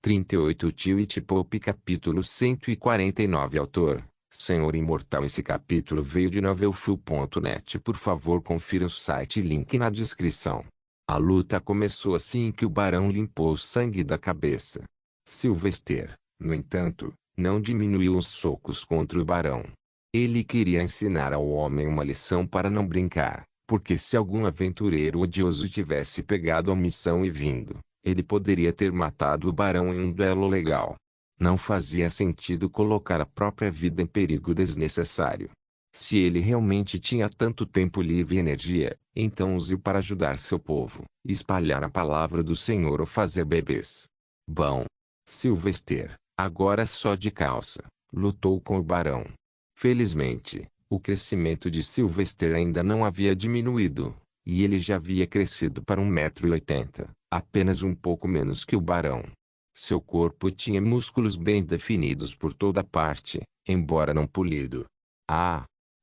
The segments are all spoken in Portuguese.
38 Tilt Pop capítulo 149 Autor, Senhor Imortal. Esse capítulo veio de novelfull.net. Por favor confira o site, link na descrição. A luta começou assim que o barão limpou o sangue da cabeça. Sylvester, no entanto, não diminuiu os socos contra o barão. Ele queria ensinar ao homem uma lição para não brincar, porque se algum aventureiro odioso tivesse pegado a missão e vindo, ele poderia ter matado o barão em um duelo legal. Não fazia sentido colocar a própria vida em perigo desnecessário. Se ele realmente tinha tanto tempo livre e energia, então use-o para ajudar seu povo, espalhar a palavra do Senhor ou fazer bebês. Bom, Sylvester, agora só de calça, lutou com o barão. Felizmente, o crescimento de Sylvester ainda não havia diminuído, e ele já havia crescido para 1,80 m, apenas um pouco menos que o barão. Seu corpo tinha músculos bem definidos por toda parte, embora não polido.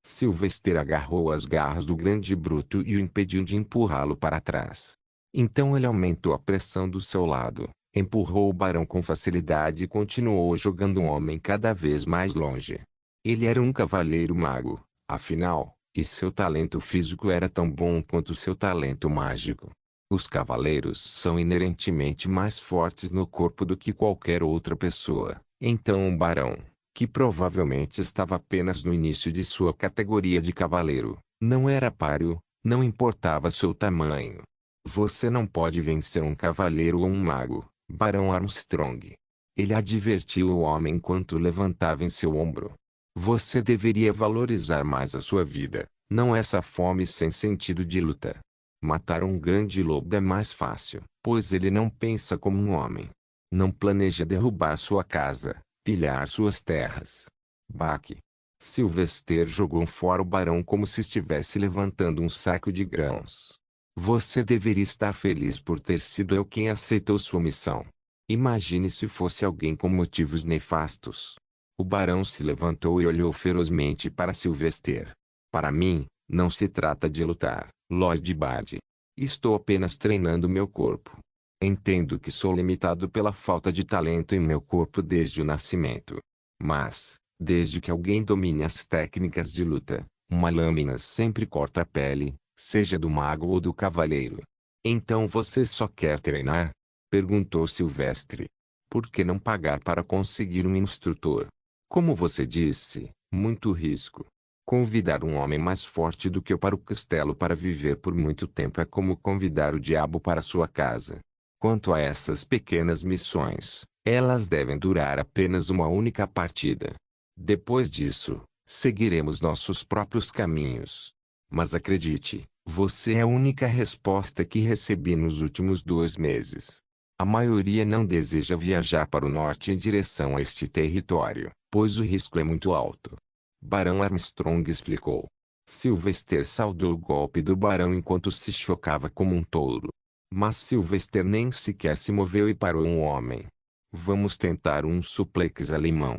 Sylvester agarrou as garras do grande bruto e o impediu de empurrá-lo para trás. Então ele aumentou a pressão do seu lado, empurrou o barão com facilidade e continuou jogando o homem cada vez mais longe. Ele era um cavaleiro mago, afinal, e seu talento físico era tão bom quanto seu talento mágico. Os cavaleiros são inerentemente mais fortes no corpo do que qualquer outra pessoa. Então o barão, que provavelmente estava apenas no início de sua categoria de cavaleiro, não era páreo, não importava seu tamanho. Você não pode vencer um cavaleiro ou um mago, Barão Armstrong. Ele advertiu o homem enquanto levantava em seu ombro. Você deveria valorizar mais a sua vida, não essa fome sem sentido de luta. Matar um grande lobo é mais fácil, pois ele não pensa como um homem. Não planeja derrubar sua casa, pilhar suas terras. Baque. Sylvester jogou fora o barão como se estivesse levantando um saco de grãos. Você deveria estar feliz por ter sido eu quem aceitou sua missão. Imagine se fosse alguém com motivos nefastos. O barão se levantou e olhou ferozmente para Sylvester. Para mim, não se trata de lutar, Lord Bard. Estou apenas treinando meu corpo. Entendo que sou limitado pela falta de talento em meu corpo desde o nascimento. Mas, desde que alguém domine as técnicas de luta, uma lâmina sempre corta a pele, seja do mago ou do cavaleiro. Então você só quer treinar? Perguntou Sylvester. Por que não pagar para conseguir um instrutor? Como você disse, muito risco. Convidar um homem mais forte do que eu para o castelo para viver por muito tempo é como convidar o diabo para sua casa. Quanto a essas pequenas missões, elas devem durar apenas uma única partida. Depois disso, seguiremos nossos próprios caminhos. Mas acredite, você é a única resposta que recebi nos últimos 2 meses. A maioria não deseja viajar para o norte em direção a este território, pois o risco é muito alto. Barão Armstrong explicou. Sylvester saudou o golpe do barão enquanto se chocava como um touro. Mas Sylvester nem sequer se moveu e parou um homem. Vamos tentar um suplex alemão.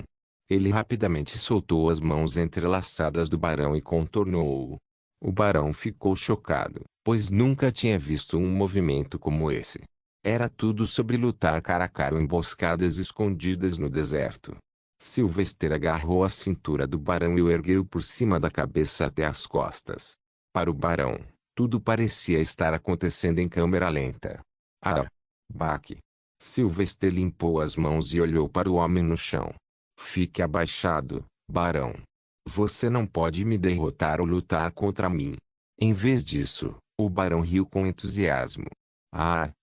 Ele rapidamente soltou as mãos entrelaçadas do barão e contornou-o. O barão ficou chocado, pois nunca tinha visto um movimento como esse. Era tudo sobre lutar cara a cara ou emboscadas escondidas no deserto. Sylvester agarrou a cintura do barão e o ergueu por cima da cabeça até as costas. Para o barão, tudo parecia estar acontecendo em câmera lenta. Baque. Sylvester limpou as mãos e olhou para o homem no chão. Fique abaixado, barão. Você não pode me derrotar ou lutar contra mim. Em vez disso, o barão riu com entusiasmo.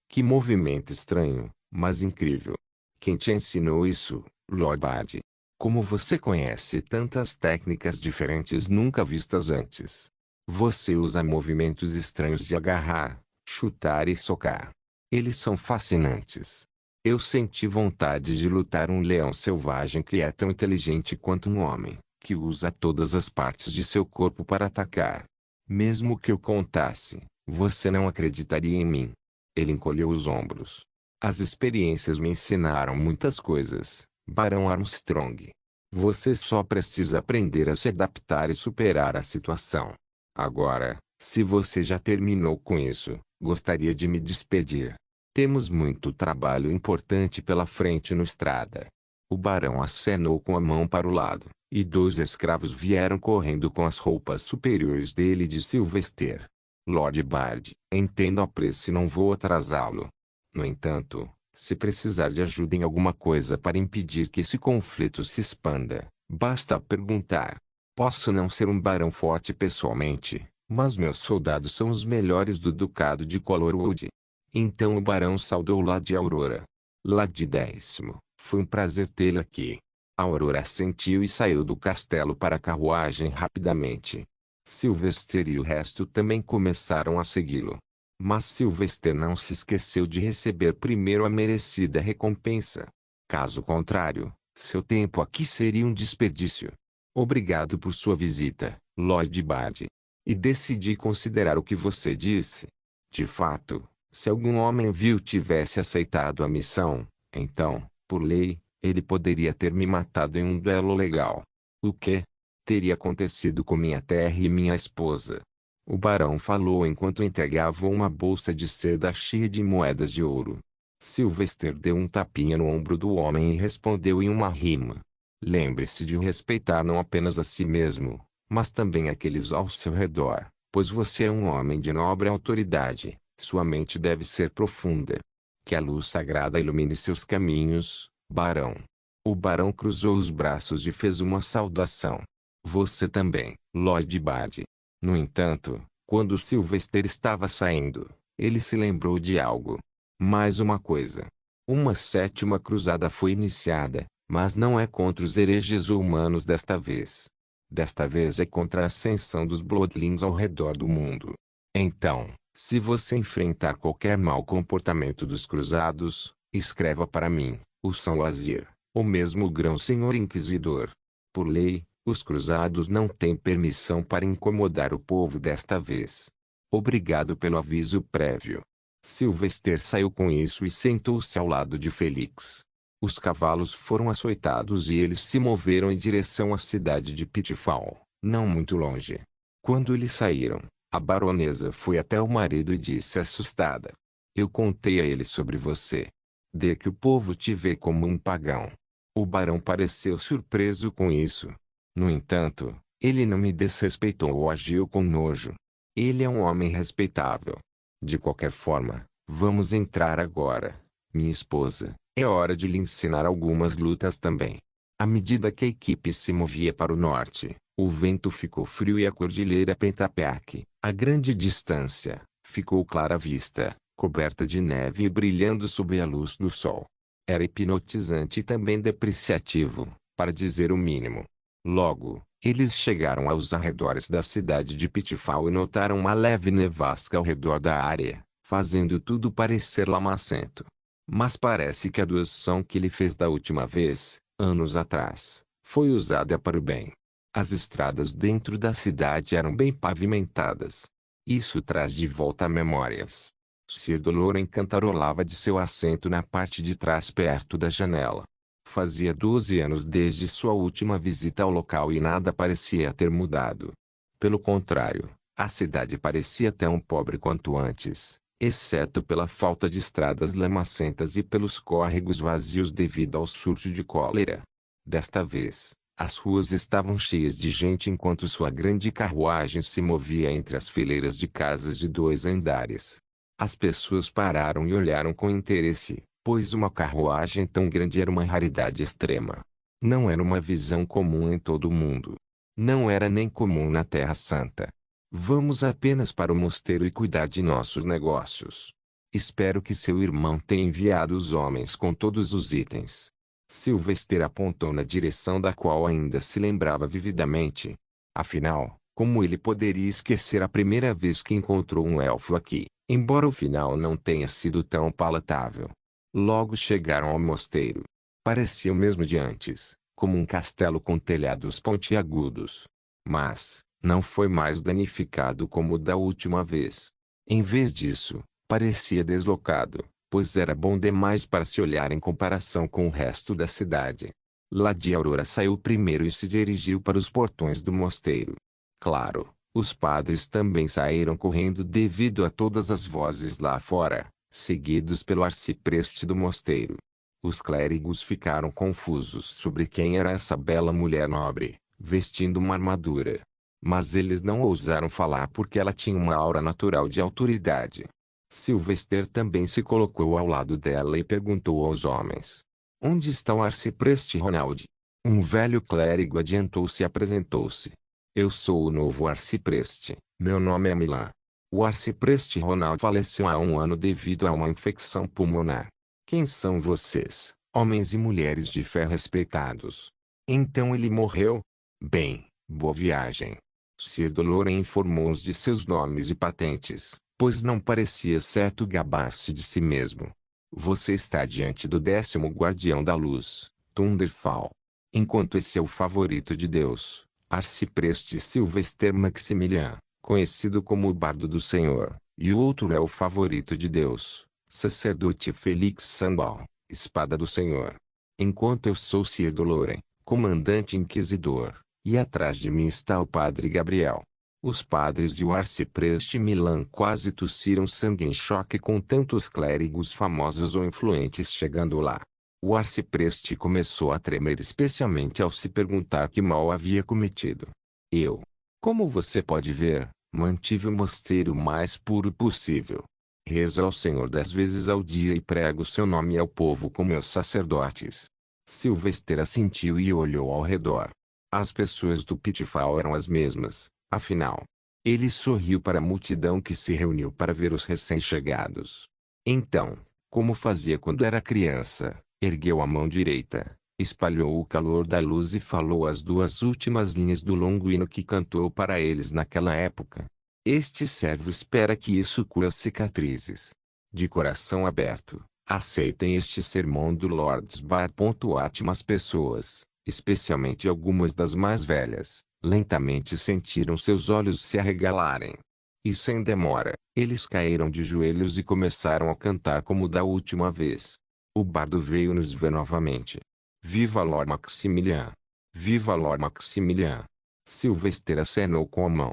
Que movimento estranho, mas incrível. Quem te ensinou isso, Lord Bard? Como você conhece tantas técnicas diferentes nunca vistas antes? Você usa movimentos estranhos de agarrar, chutar e socar. Eles são fascinantes. Eu senti vontade de lutar um leão selvagem que é tão inteligente quanto um homem, que usa todas as partes de seu corpo para atacar. Mesmo que eu contasse, você não acreditaria em mim. Ele encolheu os ombros. As experiências me ensinaram muitas coisas, Barão Armstrong. Você só precisa aprender a se adaptar e superar a situação. Agora, se você já terminou com isso, gostaria de me despedir. Temos muito trabalho importante pela frente no estrada. O barão acenou com a mão para o lado, e 2 escravos vieram correndo com as roupas superiores dele e de Sylvester. Lord Bard, entendo a pressa e não vou atrasá-lo. No entanto, se precisar de ajuda em alguma coisa para impedir que esse conflito se expanda, basta perguntar. Posso não ser um barão forte pessoalmente, mas meus soldados são os melhores do Ducado de Colorwood. Então o barão saudou Lady Aurora. Lady 10º, foi um prazer tê-la aqui. A Aurora assentiu e saiu do castelo para a carruagem rapidamente. Sylvester e o resto também começaram a segui-lo. Mas Sylvester não se esqueceu de receber primeiro a merecida recompensa. Caso contrário, seu tempo aqui seria um desperdício. Obrigado por sua visita, Lord Bard. E decidi considerar o que você disse. De fato, se algum homem vil tivesse aceitado a missão, então, por lei, ele poderia ter me matado em um duelo legal. O que teria acontecido com minha terra e minha esposa? O barão falou enquanto entregava uma bolsa de seda cheia de moedas de ouro. Sylvester deu um tapinha no ombro do homem e respondeu em uma rima. Lembre-se de respeitar não apenas a si mesmo, mas também aqueles ao seu redor, pois você é um homem de nobre autoridade. Sua mente deve ser profunda. Que a luz sagrada ilumine seus caminhos, barão. O barão cruzou os braços e fez uma saudação. Você também, Lord Bard. No entanto, quando Sylvester estava saindo, ele se lembrou de algo. Mais uma coisa. Uma 7ª cruzada foi iniciada, mas não é contra os hereges humanos desta vez. Desta vez é contra a ascensão dos Bloodlings ao redor do mundo. Então, se você enfrentar qualquer mau comportamento dos cruzados, escreva para mim, o São Wazir, ou mesmo o Grão-Senhor Inquisidor. Por lei, os cruzados não têm permissão para incomodar o povo desta vez. Obrigado pelo aviso prévio. Sylvester saiu com isso e sentou-se ao lado de Felix. Os cavalos foram açoitados e eles se moveram em direção à cidade de Pitfall, não muito longe. Quando eles saíram, a baronesa foi até o marido e disse assustada. Eu contei a ele sobre você. De que o povo te vê como um pagão. O barão pareceu surpreso com isso. No entanto, ele não me desrespeitou ou agiu com nojo. Ele é um homem respeitável. De qualquer forma, vamos entrar agora, minha esposa. É hora de lhe ensinar algumas lutas também. À medida que a equipe se movia para o norte, o vento ficou frio e a cordilheira Pentapeak, a grande distância, ficou clara à vista, coberta de neve e brilhando sob a luz do sol. Era hipnotizante e também depreciativo, para dizer o mínimo. Logo, eles chegaram aos arredores da cidade de Pitfall e notaram uma leve nevasca ao redor da área, fazendo tudo parecer lamacento. Mas parece que a doação que ele fez da última vez, anos atrás, foi usada para o bem. As estradas dentro da cidade eram bem pavimentadas. Isso traz de volta memórias. Sir Dolor cantarolava de seu assento na parte de trás perto da janela. Fazia 12 anos desde sua última visita ao local e nada parecia ter mudado. Pelo contrário, a cidade parecia tão pobre quanto antes, exceto pela falta de estradas lamacentas e pelos córregos vazios devido ao surto de cólera. Desta vez, as ruas estavam cheias de gente enquanto sua grande carruagem se movia entre as fileiras de casas de 2 andares. As pessoas pararam e olharam com interesse, pois uma carruagem tão grande era uma raridade extrema. Não era uma visão comum em todo o mundo. Não era nem comum na Terra Santa. Vamos apenas para o mosteiro e cuidar de nossos negócios. Espero que seu irmão tenha enviado os homens com todos os itens. Sylvester apontou na direção da qual ainda se lembrava vividamente. Afinal, como ele poderia esquecer a primeira vez que encontrou um elfo aqui, embora o final não tenha sido tão palatável. Logo chegaram ao mosteiro. Parecia o mesmo de antes, como um castelo com telhados pontiagudos. Mas, não foi mais danificado como o da última vez. Em vez disso, parecia deslocado, pois era bom demais para se olhar em comparação com o resto da cidade. Lady Aurora saiu primeiro e se dirigiu para os portões do mosteiro. Claro, os padres também saíram correndo devido a todas as vozes lá fora, seguidos pelo arcipreste do mosteiro. Os clérigos ficaram confusos sobre quem era essa bela mulher nobre, vestindo uma armadura. Mas eles não ousaram falar porque ela tinha uma aura natural de autoridade. Sylvester também se colocou ao lado dela e perguntou aos homens: onde está o arcipreste Ronald? Um velho clérigo adiantou-se e apresentou-se. Eu sou o novo arcipreste, meu nome é Milan. O arcipreste Ronald faleceu há um ano devido a uma infecção pulmonar. Quem são vocês, homens e mulheres de fé respeitados? Então ele morreu? Bem, boa viagem. Sir Doloren informou-os de seus nomes e patentes, pois não parecia certo gabar-se de si mesmo. Você está diante do 10º guardião da luz, Thunderfall. Enquanto esse é o favorito de Deus, arcipreste Sylvester Maximilian, conhecido como o Bardo do Senhor, e o outro é o favorito de Deus, sacerdote Felix Sambal, Espada do Senhor. Enquanto eu sou Sir Doloren, comandante inquisidor, e atrás de mim está o padre Gabriel. Os padres e o arcipreste Milan quase tossiram sangue em choque com tantos clérigos famosos ou influentes chegando lá. O arcipreste começou a tremer especialmente ao se perguntar que mal havia cometido. Eu, como você pode ver, mantive o mosteiro mais puro possível. Rezo ao Senhor 10 vezes ao dia e prego seu nome ao povo com meus sacerdotes. Sylvester assentiu e olhou ao redor. As pessoas do Pitfall eram as mesmas, afinal. Ele sorriu para a multidão que se reuniu para ver os recém-chegados. Então, como fazia quando era criança, ergueu a mão direita, espalhou o calor da luz e falou as 2 últimas linhas do longo hino que cantou para eles naquela época. Este servo espera que isso cure as cicatrizes. De coração aberto, aceitem este sermão do Lord Bar. As pessoas, especialmente algumas das mais velhas, lentamente sentiram seus olhos se arregalarem. E sem demora, eles caíram de joelhos e começaram a cantar como da última vez. O bardo veio nos ver novamente. Viva Lord Maximilian! Viva Lord Maximilian! Sylvester acenou com a mão.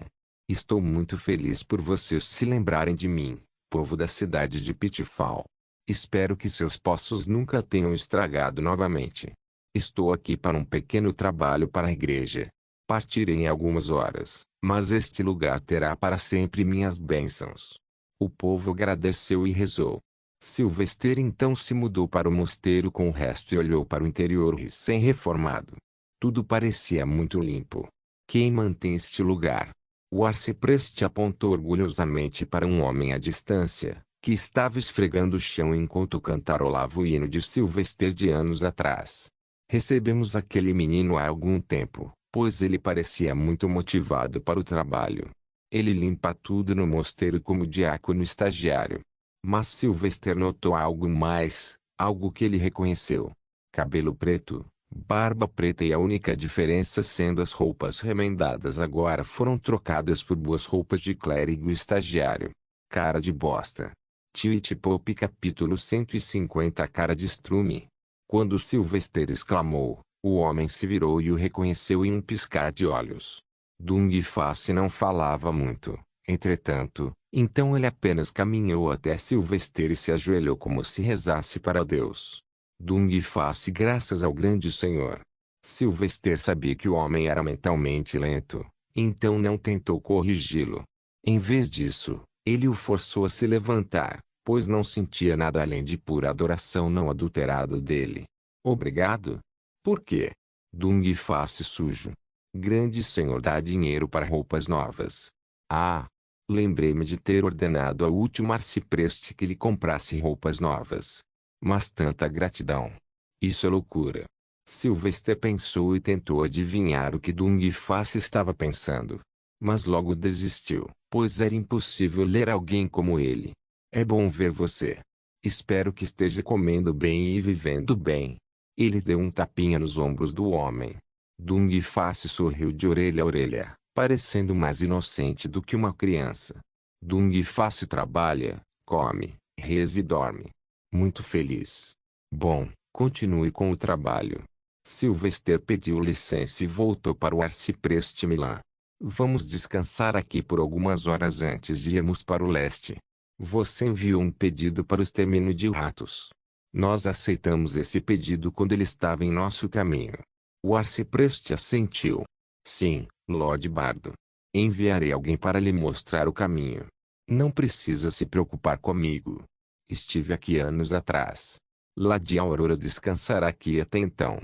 Estou muito feliz por vocês se lembrarem de mim, povo da cidade de Pitfall. Espero que seus poços nunca tenham estragado novamente. Estou aqui para um pequeno trabalho para a igreja. Partirei em algumas horas, mas este lugar terá para sempre minhas bênçãos. O povo agradeceu e rezou. Sylvester então se mudou para o mosteiro com o resto e olhou para o interior recém-reformado. Tudo parecia muito limpo. Quem mantém este lugar? O arcipreste apontou orgulhosamente para um homem à distância, que estava esfregando o chão enquanto cantarolava o hino de Sylvester de anos atrás. Recebemos aquele menino há algum tempo, pois ele parecia muito motivado para o trabalho. Ele limpa tudo no mosteiro como diácono estagiário. Mas Sylvester notou algo mais, algo que ele reconheceu. Cabelo preto, barba preta e a única diferença sendo as roupas remendadas agora foram trocadas por boas roupas de clérigo estagiário. Cara de bosta. Twitch Pop capítulo 150. Cara de estrume. Quando Sylvester exclamou, o homem se virou e o reconheceu em um piscar de olhos. Dung Face não falava muito, entretanto, então ele apenas caminhou até Sylvester e se ajoelhou como se rezasse para Deus. Dung Face graças ao grande Senhor. Sylvester sabia que o homem era mentalmente lento, então não tentou corrigi-lo. Em vez disso, ele o forçou a se levantar, pois não sentia nada além de pura adoração não adulterada dele. Obrigado? Por quê? Dung Face sujo. Grande Senhor dá dinheiro para roupas novas. Ah! Lembrei-me de ter ordenado ao último arcipreste que lhe comprasse roupas novas. Mas tanta gratidão. Isso é loucura. Sylvester pensou e tentou adivinhar o que Dung Face estava pensando. Mas logo desistiu, pois era impossível ler alguém como ele. É bom ver você. Espero que esteja comendo bem e vivendo bem. Ele deu um tapinha nos ombros do homem. Dung Face sorriu de orelha a orelha, parecendo mais inocente do que uma criança. Dung Face trabalha, come, reza e dorme. Muito feliz. Bom, continue com o trabalho. Sylvester pediu licença e voltou para o arcipreste Milan. Vamos descansar aqui por algumas horas antes de irmos para o leste. Você enviou um pedido para o extermínio de ratos. Nós aceitamos esse pedido quando ele estava em nosso caminho. O arcipreste assentiu. Sim, Lord Bardo. Enviarei alguém para lhe mostrar o caminho. Não precisa se preocupar comigo. Estive aqui anos atrás. Lady Aurora descansará aqui até então.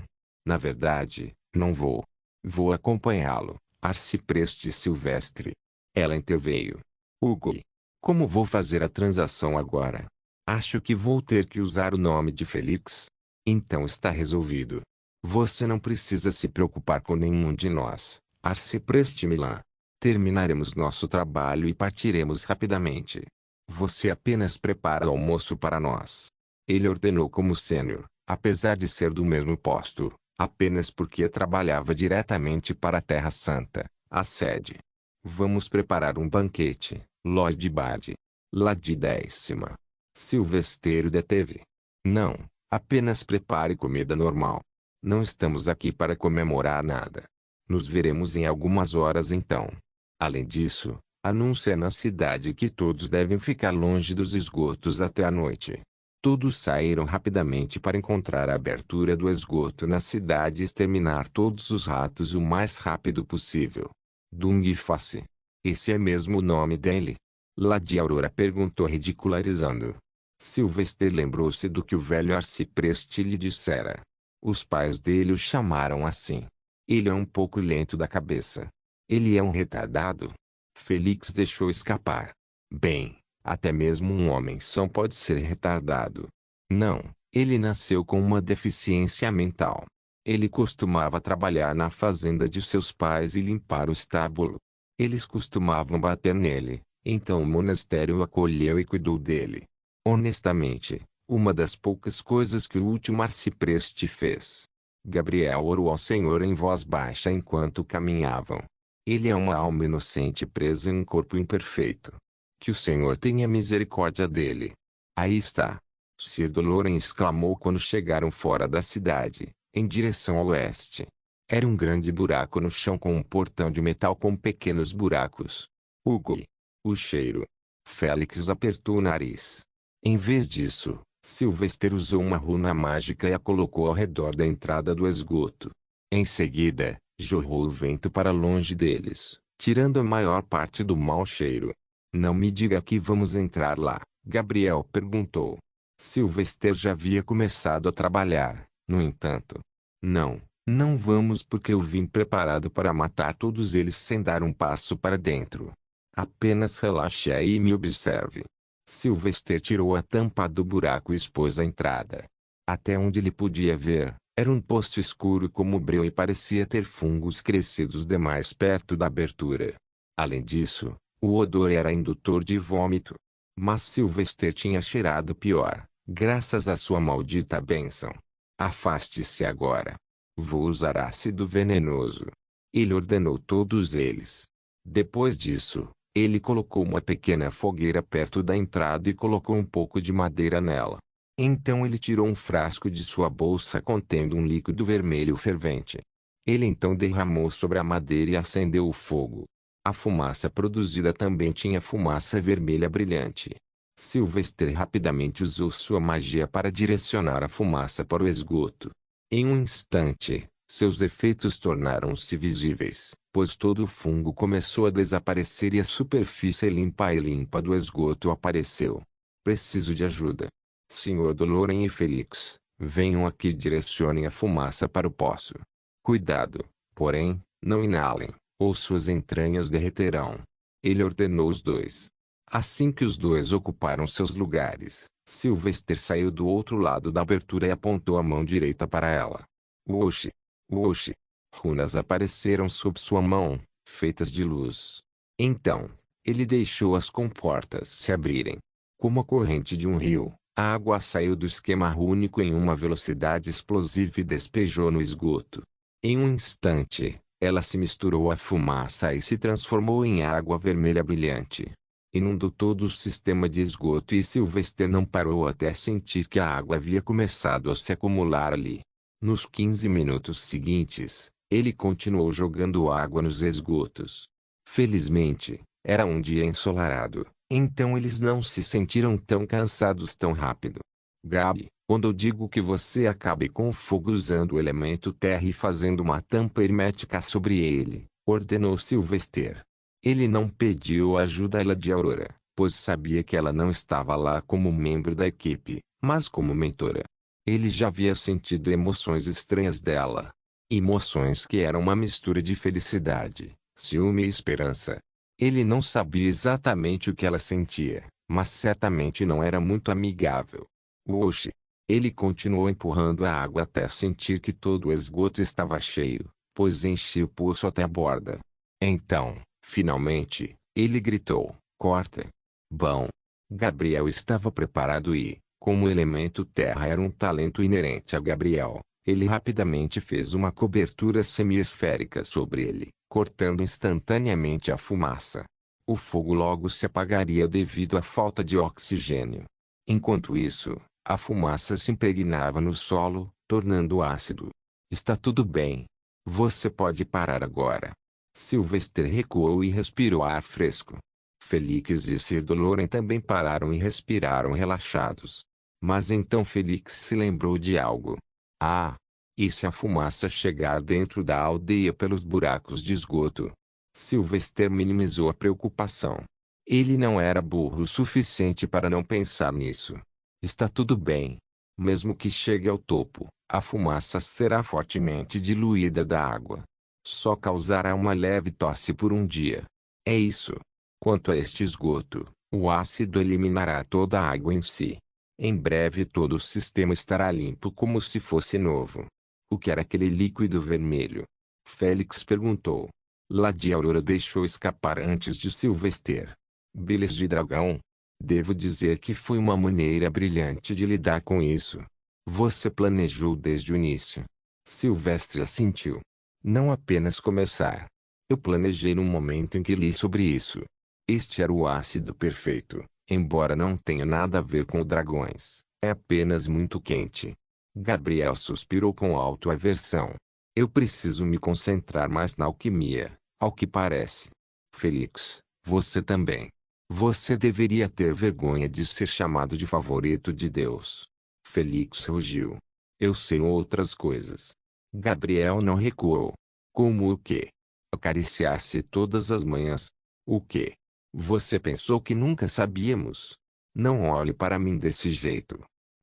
Na verdade, não vou. Vou acompanhá-lo, arcipreste Silvestre. Ela interveio. Hugo. Como vou fazer a transação agora? Acho que vou ter que usar o nome de Felix. Então está resolvido. Você não precisa se preocupar com nenhum de nós, arcipreste Milan. Terminaremos nosso trabalho e partiremos rapidamente. Você apenas prepara o almoço para nós. Ele ordenou como sênior, apesar de ser do mesmo posto, apenas porque trabalhava diretamente para a Terra Santa, a sede. Vamos preparar um banquete, Lord Bard. Lady 10ª. Silvesteiro deteve. Não, apenas prepare comida normal. Não estamos aqui para comemorar nada. Nos veremos em algumas horas então. Além disso, anuncia na cidade que todos devem ficar longe dos esgotos até a noite. Todos saíram rapidamente para encontrar a abertura do esgoto na cidade e exterminar todos os ratos o mais rápido possível. Dung Face. Esse é mesmo o nome dele? Lady Aurora perguntou ridicularizando. Sylvester lembrou-se do que o velho arcipreste lhe dissera. Os pais dele o chamaram assim. Ele é um pouco lento da cabeça. Ele é um retardado. Felix deixou escapar. Bem, até mesmo um homem só pode ser retardado. Não, ele nasceu com uma deficiência mental. Ele costumava trabalhar na fazenda de seus pais e limpar o estábulo. Eles costumavam bater nele, então o monastério o acolheu e cuidou dele. Honestamente, uma das poucas coisas que o último arcipreste fez. Gabriel orou ao Senhor em voz baixa enquanto caminhavam. Ele é uma alma inocente presa em um corpo imperfeito. Que o Senhor tenha misericórdia dele. Aí está. Sir Doloren exclamou quando chegaram fora da cidade, em direção ao oeste. Era um grande buraco no chão com um portão de metal com pequenos buracos. Hugo. O cheiro. Félix apertou o nariz. Em vez disso, Sylvester usou uma runa mágica e a colocou ao redor da entrada do esgoto. Em seguida, jorrou o vento para longe deles, tirando a maior parte do mau cheiro. Não me diga que vamos entrar lá, Gabriel perguntou. Sylvester já havia começado a trabalhar, no entanto. Não, não vamos porque eu vim preparado para matar todos eles sem dar um passo para dentro. Apenas relaxe aí e me observe. Sylvester tirou a tampa do buraco e expôs a entrada. Até onde ele podia ver, era um poço escuro como breu e parecia ter fungos crescidos demais perto da abertura. Além disso, o odor era indutor de vômito. Mas Sylvester tinha cheirado pior, graças à sua maldita bênção. Afaste-se agora. Vou usar ácido venenoso. Ele ordenou todos eles. Depois disso, ele colocou uma pequena fogueira perto da entrada e colocou um pouco de madeira nela. Então ele tirou um frasco de sua bolsa contendo um líquido vermelho fervente. Ele então derramou sobre a madeira e acendeu o fogo. A fumaça produzida também tinha fumaça vermelha brilhante. Sylvester rapidamente usou sua magia para direcionar a fumaça para o esgoto. Em um instante, seus efeitos tornaram-se visíveis, pois todo o fungo começou a desaparecer e a superfície limpa do esgoto apareceu. Preciso de ajuda. Sr. Doloren e Felix, venham aqui e direcionem a fumaça para o poço. Cuidado, porém, não inalem, ou suas entranhas derreterão. Ele ordenou os dois. Assim que os dois ocuparam seus lugares, Sylvester saiu do outro lado da abertura e apontou a mão direita para ela. Woshi! Woshi! Runas apareceram sob sua mão, feitas de luz. Então, ele deixou as comportas se abrirem. Como a corrente de um rio, a água saiu do esquema rúnico em uma velocidade explosiva e despejou no esgoto. Em um instante, ela se misturou à fumaça e se transformou em água vermelha brilhante. Inundou todo o sistema de esgoto e Sylvester não parou até sentir que a água havia começado a se acumular ali. Nos 15 minutos seguintes, ele continuou jogando água nos esgotos. Felizmente, era um dia ensolarado, Então eles não se sentiram tão cansados tão rápido. Gabi, quando eu digo que você acabe com o fogo usando o elemento terra e fazendo uma tampa hermética sobre ele, ordenou Sylvester. Ele não pediu ajuda a ela de Aurora, pois sabia que ela não estava lá como membro da equipe, mas como mentora. Ele já havia sentido emoções estranhas dela. Emoções que eram uma mistura de felicidade, ciúme e esperança. Ele não sabia exatamente o que ela sentia, mas certamente não era muito amigável. Oxe! Ele continuou empurrando a água até sentir que todo o esgoto estava cheio, pois enchia o poço até a borda. Então, finalmente, ele gritou: corta! Bom! Gabriel estava preparado e, como o elemento terra era um talento inerente a Gabriel, ele rapidamente fez uma cobertura semiesférica sobre ele, cortando instantaneamente a fumaça. O fogo logo se apagaria devido à falta de oxigênio. Enquanto isso, a fumaça se impregnava no solo, tornando-o ácido. Está tudo bem. Você pode parar agora. Sylvester recuou e respirou ar fresco. Felix e Sir Doloren também pararam e respiraram relaxados. Mas então Felix se lembrou de algo. Ah! E se a fumaça chegar dentro da aldeia pelos buracos de esgoto? Sylvester minimizou a preocupação. Ele não era burro o suficiente para não pensar nisso. Está tudo bem. Mesmo que chegue ao topo, a fumaça será fortemente diluída da água. Só causará uma leve tosse por um dia. É isso. Quanto a este esgoto, o ácido eliminará toda a água em si. Em breve todo o sistema estará limpo como se fosse novo. O que era aquele líquido vermelho? Félix perguntou. Lady Aurora deixou escapar antes de Sylvester. Bilis de dragão? Devo dizer que foi uma maneira brilhante de lidar com isso. Você planejou desde o início. Sylvester assentiu. Não apenas começar. Eu planejei no momento em que li sobre isso. Este era o ácido perfeito, embora não tenha nada a ver com dragões. É apenas muito quente. Gabriel suspirou com autoaversão. Eu preciso me concentrar mais na alquimia, ao que parece. Felix, você também. Você deveria ter vergonha de ser chamado de favorito de Deus. Felix rugiu. Eu sei outras coisas. Gabriel não recuou. Como o quê? Acariciar-se todas as manhãs. O quê? Você pensou que nunca sabíamos? Não olhe para mim desse jeito.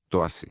Tosse.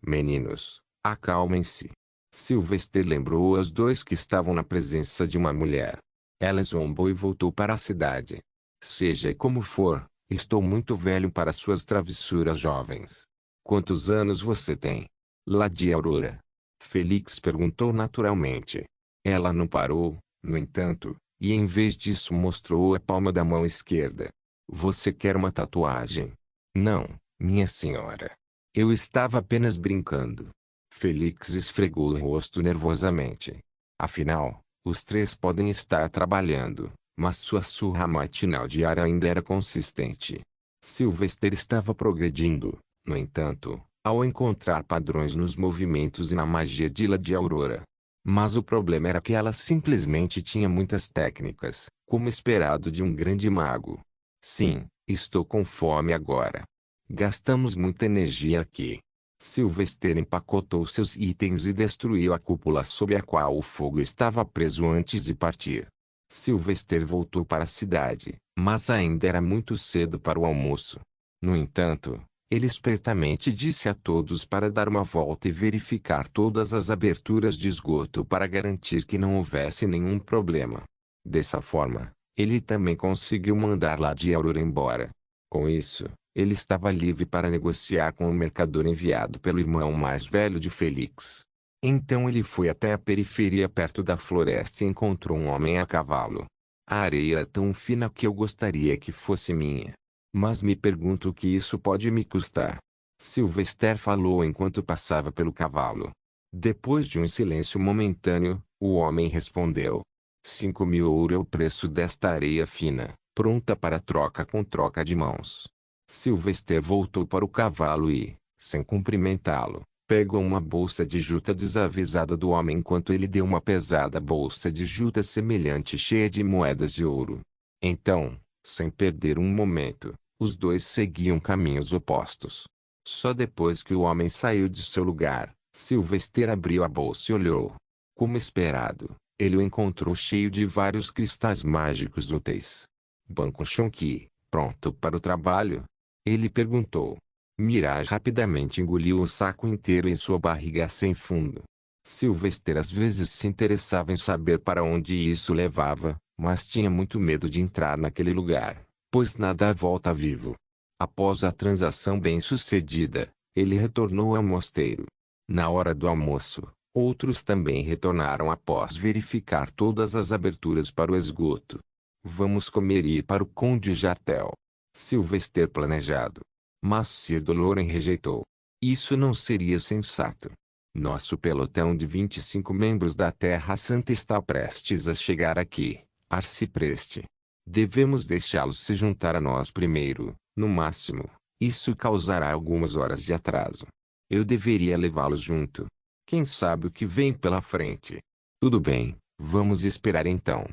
Meninos, acalmem-se. Sylvester lembrou aos dois que estavam na presença de uma mulher. Ela zombou e voltou para a cidade. Seja como for, estou muito velho para suas travessuras jovens. Quantos anos você tem? Lady Aurora. Felix perguntou naturalmente. Ela não parou, no entanto, e em vez disso mostrou a palma da mão esquerda. Você quer uma tatuagem? Não, minha senhora. Eu estava apenas brincando. Felix esfregou o rosto nervosamente. Afinal, os três podem estar trabalhando, mas sua surra matinal diária ainda era consistente. Sylvester estava progredindo, no entanto, ao encontrar padrões nos movimentos e na magia de Lady Aurora. Mas o problema era que ela simplesmente tinha muitas técnicas, como esperado de um grande mago. Sim, estou com fome agora. Gastamos muita energia aqui. Sylvester empacotou seus itens e destruiu a cúpula sob a qual o fogo estava preso antes de partir. Sylvester voltou para a cidade, mas ainda era muito cedo para o almoço. No entanto, ele espertamente disse a todos para dar uma volta e verificar todas as aberturas de esgoto para garantir que não houvesse nenhum problema. Dessa forma, ele também conseguiu mandar Lady Aurora embora. Com isso, ele estava livre para negociar com o mercador enviado pelo irmão mais velho de Felix. Então ele foi até a periferia perto da floresta e encontrou um homem a cavalo. A areia é tão fina que eu gostaria que fosse minha. Mas me pergunto o que isso pode me custar. Sylvester falou enquanto passava pelo cavalo. Depois de um silêncio momentâneo, o homem respondeu. 5.000 ouro é o preço desta areia fina, pronta para troca com troca de mãos. Sylvester voltou para o cavalo e, sem cumprimentá-lo, pegou uma bolsa de juta desavisada do homem enquanto ele deu uma pesada bolsa de juta semelhante cheia de moedas de ouro. Então, sem perder um momento, Os dois seguiam caminhos opostos. Só depois que o homem saiu de seu lugar, Sylvester abriu a bolsa e olhou. Como esperado, ele o encontrou cheio de vários cristais mágicos úteis. Banco Chonqui, pronto para o trabalho? Ele perguntou. Mirage rapidamente engoliu o saco inteiro em sua barriga sem fundo. Sylvester às vezes se interessava em saber para onde isso levava, mas tinha muito medo de entrar naquele lugar, pois nada volta vivo. Após a transação bem-sucedida, ele retornou ao mosteiro. Na hora do almoço, outros também retornaram após verificar todas as aberturas para o esgoto. Vamos comer e ir para o Conde Jartel. Sylvester planejado. Mas Sir Doloren rejeitou. Isso não seria sensato. Nosso pelotão de 25 membros da Terra Santa está prestes a chegar aqui, Arcipreste. Devemos deixá-los se juntar a nós primeiro, no máximo. Isso causará algumas horas de atraso. Eu deveria levá-los junto. Quem sabe o que vem pela frente? Tudo bem, vamos esperar então.